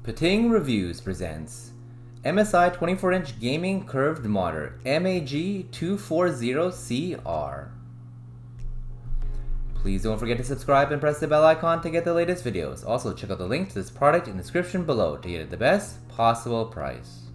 Pating Reviews presents MSI 24-inch gaming curved monitor MAG240CR. Please don't forget to subscribe and press the bell icon to get the latest videos. Also, check out the link to this product in the description below to get it the best possible price.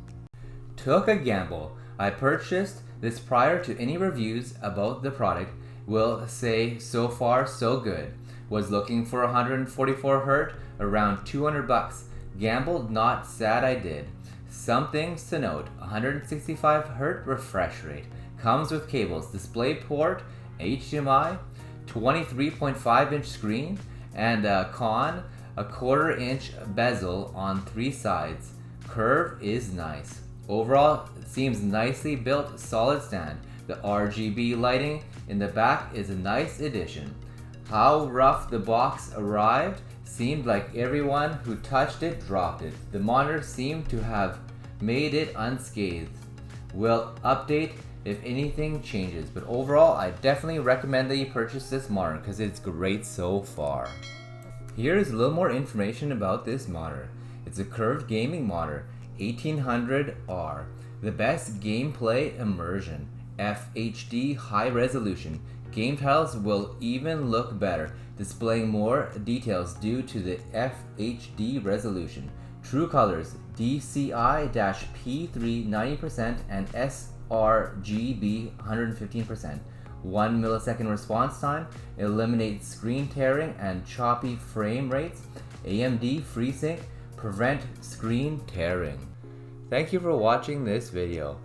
Took a gamble. I purchased this prior to any reviews about the product. Will say so far so good. Was looking for 144 Hz, around 200 bucks. Gambled, not sad I did. Some things to note: 165 Hz refresh rate. Comes with cables, display port, HDMI, 23.5 inch screen, and a 1/4 inch bezel on 3 sides. Curve is nice. Overall, it seems nicely built, solid stand. The RGB lighting in the back is a nice addition. How rough the box arrived. Seemed like everyone who touched it dropped it. The monitor seemed to have made it unscathed. Will update if anything changes, but overall I definitely recommend that you purchase this monitor because it's great so far. Here is a little more information about this monitor. It's a curved gaming monitor, 1800R. The best gameplay immersion, FHD High Resolution. Game titles will even look better, displaying more details due to the FHD resolution. True colors, DCI-P3 90% and sRGB 115%. 1 millisecond response time, eliminate screen tearing and choppy frame rates. AMD FreeSync, prevent screen tearing. Thank you for watching this video.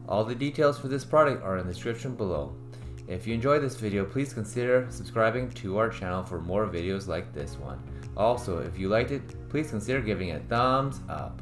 All the details for this product are in the description below. If you enjoyed this video, please consider subscribing to our channel for more videos like this one. Also, if you liked it, please consider giving it a thumbs up.